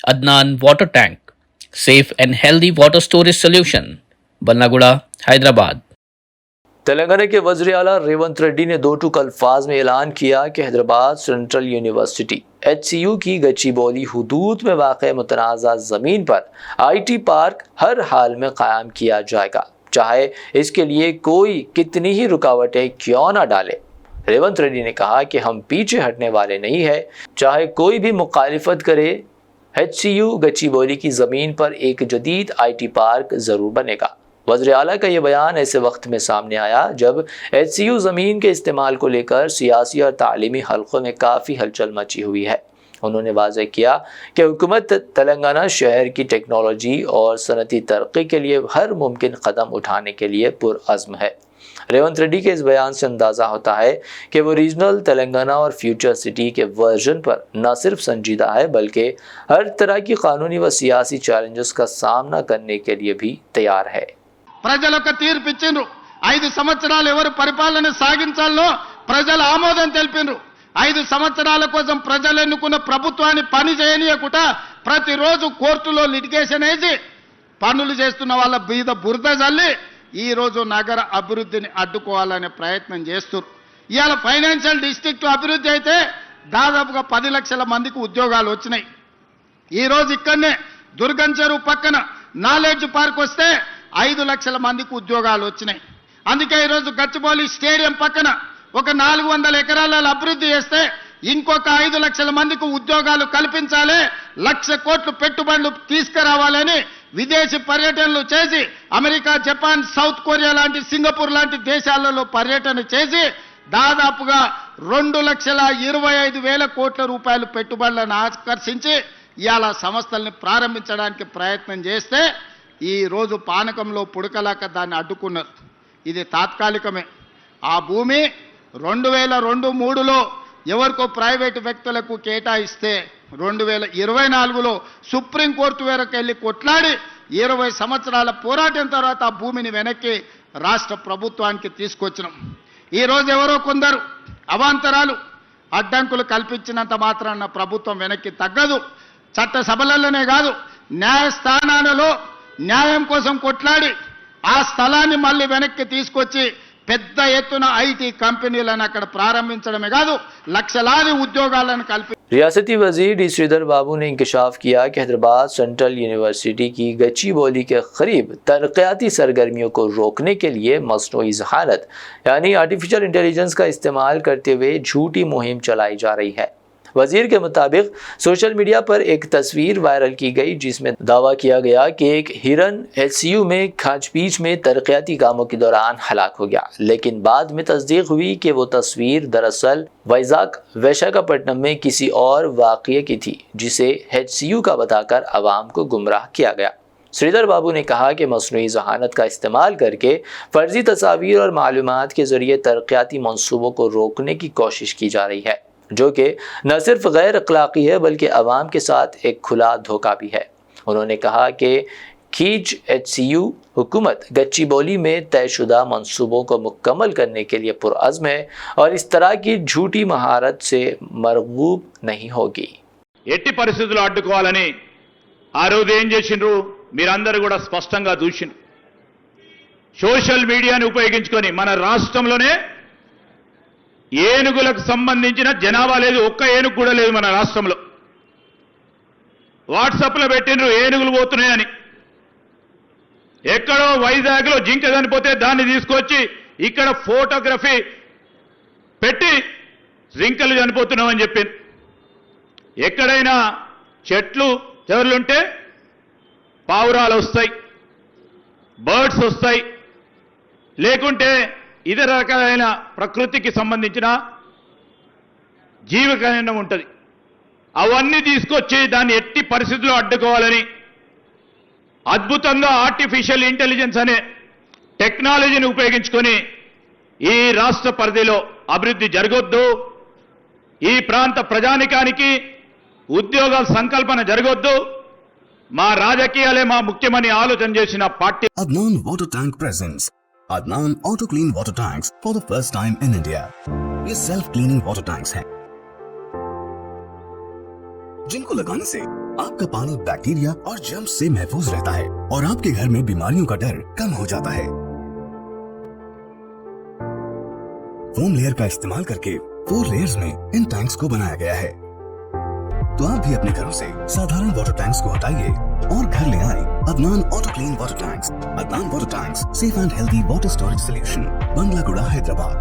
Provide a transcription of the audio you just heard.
Adnan Water Tank, safe and healthy water storage solution, Bannaguda, Hyderabad. Telangana के वज़ीर आला रेवंत रेड्डी ने दो टूक अल्फाज में ऐलान किया कि हैदराबाद सेंट्रल यूनिवर्सिटी HCU की गच्चीबौली हुदूद में वाक़ मुतनाज़ा ज़मीन पर IT पार्क हर हाल में क़ायम किया जाएगा, चाहे इसके लिए कोई कितनी ही रुकावटें क्यों ना डाले। रेवंत रेड्डी ने कहा कि हम पीछे हटने वाले नहीं है, चाहे कोई भी मुखालिफत करे, HCU गच्चीबौली की ज़मीन पर एक जदीद IT पार्क ज़रूर बनेगा। वज़ीर आला का ये बयान ऐसे वक्त में सामने आया जब HCU ज़मीन के इस्तेमाल को लेकर सियासी और तालीमी हल्क़ों में काफ़ी हलचल मची हुई है। उन्होंने वाज़ेह किया कि हुकूमत तेलंगाना शहर की टेक्नोलॉजी और सनती तरक्की के लिए हर मुमकिन कदम उठाने के लिए पुरअज़्म है। रेवंत रेड्डी के इस बयान से अंदाज़ा होता है कि वो रीजनल तेलंगाना और फ्यूचर सिटी के वर्जन पर न सिर्फ संजीदा है बल्कि हर तरह की कानूनी व सियासी चैलेंजेस का सामना करने के लिए भी तैयार है। ప్రజలకు తీర్పు ఇచ్చిండ్రు 5 సంవత్సరాలు ఎవరు పరిపాలన సాగించాలో ప్రజలు ఆమోదం తెలిపిండ్రు 5 సంవత్సరాల కోసం ప్రజలు ఎన్నుకున్న ప్రభుత్వాన్ని పని చేయనీయకుండా ప్రతిరోజు కోర్టులో లిటిగేషన్ వేసి పనులు చేస్తున్న వాళ్ళ బీద బురద జల్లి ఈ రోజు నగర అభివృద్ధిని అడ్డుకోవాలనే ప్రయత్నం చేస్తున్నారు। ఇయాల ఫైనాన్షియల్ డిస్ట్రిక్ట్ అభివృద్ధి అయితే దాదాపుగా 10 లక్షల మందికి ఉద్యోగాలు వచ్చినాయి। ఈ రోజు ఇక్కడనే దుర్గం చెరువు పక్కన నాలెడ్జ్ పార్క్ వస్తే 5 లక్షల మందికి ఉద్యోగాలు వచ్చినాయి। అందుకే ఈ రోజు గచ్చిబౌలి స్టేడియం పక్కన ఒక 400 ఎకరాల అభివృద్ధి చేస్తే ఇంకొక 5 లక్షల మందికి ఉద్యోగాలు కల్పించాలి, 1,00,000 కోట్లు పెట్టుబడులు తీసుకురావాలని విదేశీ పర్యటనలు చేసి అమెరికా, జపాన్, సౌత్ కొరియా లాంటి, సింగపూర్ లాంటి దేశాలలో పర్యటన చేసి దాదాపుగా 2,25,000 కోట్ల రూపాయలు పెట్టుబడులను ఆకర్షించి ఇయాల సంస్థల్ని ప్రారంభించడానికి ప్రయత్నం చేస్తే ఈ రోజు పానకంలో పుడకలాక దాన్ని అడ్డుకున్నారు। ఇది తాత్కాలికమే। ఆ భూమి 2002-03లో ఎవరికో ప్రైవేటు వ్యక్తులకు కేటాయిస్తే 2024లో సుప్రీంకోర్టు వరకు వెళ్ళి కొట్లాడి 20 సంవత్సరాల పోరాటం తర్వాత ఆ భూమిని వెనక్కి రాష్ట్ర ప్రభుత్వానికి తీసుకొచ్చినాం। ఈ రోజు ఎవరో కొందరు అవాంతరాలు అడ్డంకులు కల్పించినంత మాత్రాన ప్రభుత్వం వెనక్కి తగ్గదు। చట్ట సభలలోనే కాదు, న్యాయస్థానాలలో న్యాయం కోసం కొట్లాడి ఆ స్థలాన్ని మళ్ళీ వెనక్కి తీసుకొచ్చి పెద్ద ఎత్తున ఐటీ కంపెనీలను అక్కడ ప్రారంభించడమే కాదు లక్షలాది ఉద్యోగాలను కల్పి रियासती वजीर डी श्रीधर बाबू ने इंकशाफ किया कि हैदराबाद सेंट्रल यूनिवर्सिटी की गच्चीबौली के करीब तरक्याती सरगर्मियों को रोकने के लिए मसनूई ज़हानत यानी आर्टिफिशियल इंटेलिजेंस का इस्तेमाल करते हुए झूठी मुहिम चलाई जा रही है। वजीर के मुताबिक सोशल मीडिया पर एक तस्वीर वायरल की गई जिसमें दावा किया गया कि एक हिरन HCU में खाचपीच में तरक्याती कामों के दौरान हलाक हो गया, लेकिन बाद में तस्दीक हुई कि वो तस्वीर दरअसल वाइजाग विशाखापट्टनम में किसी और वाक़ये की थी जिसे HCU का बताकर अवाम को गुमराह किया गया। श्रीधर बाबू ने कहा कि मसनूई ज़हानत का इस्तेमाल करके फर्जी तस्वीर और मालूमात के ज़रिए तरक्याती मंसूबों को रोकने की कोशिश की जा रही है, जो कि न सिर्फ गैर अखलाकी है बल्कि अवाम के साथ एक खुला धोखा भी है। उन्होंने कहा कि खींच HCU हुकूमत गच्चीबौली में तयशुदा मंसूबों को मुकम्मल करने के लिए पुरअज़्म है और इस तरह की झूठी महारत से मरगूब नहीं होगी। ఎట్టి పరిస్థితుల్లో అడ్డుకోవాలని ఆ రోజు ఏం చేసిండ్రు మీరందరూ కూడా స్పష్టంగా చూసిండ్రు। సోషల్ మీడియాని ఉపయోగించుకొని మన రాష్ట్రంలోనే ఏనుగులకు సంబంధించిన జనాభా లేదు, ఒక్క ఏనుగు కూడా లేదు మన రాష్ట్రంలో। వాట్సాప్లో పెట్టిండ్రు ఏనుగులు పోతున్నాయని, ఎక్కడో వైజాగ్లో జింక చనిపోతే దాన్ని తీసుకొచ్చి ఇక్కడ ఫోటోగ్రఫీ పెట్టి జింకలు చనిపోతున్నామని చెప్పింది। ఎక్కడైనా చెట్లు చెవర్లుంటే పావురాలు వస్తాయి, బర్డ్స్ వస్తాయి, లేకుంటే ఇతర రకాలైన ప్రకృతికి సంబంధించిన జీవకణం ఉంటుంది, అవన్నీ తీసుకొచ్చి దాన్ని ఎట్టి పరిస్థితుల్లో అడ్డుకోవాలని అద్భుతంగా ఆర్టిఫిషియల్ ఇంటెలిజెన్స్ అనే టెక్నాలజీని ఉపయోగించుకొని ఈ రాష్ట్ర పరిధిలో అభివృద్ధి జరగొద్దు, ఈ ప్రాంత ప్రజానికానికి ఉద్యోగాల సంకల్పన జరగొద్దు, మా రాజకీయాలే మా ముఖ్యమని ఆలోచన చేసిన party Adnan Water Tank presents Adnan Auto Clean Water Tanks for the first time in India. ये सेल्फ क्लीनिंग वाटर टैंक्स हैं जिनको लगाने से आपका पानी बैक्टीरिया और जर्म्स से महफूज रहता है और आपके घर में बीमारियों का डर कम हो जाता है। फोम लेयर का इस्तेमाल करके 4 लेयर्स में इन टैंक्स को बनाया गया है। तो आप भी अपने घरों से साधारण वाटर टैंक्स को हटाइए और घर ले आए Adnan auto clean water tanks. Adnan water tanks, safe and healthy water storage solution, Banglaguda, Hyderabad.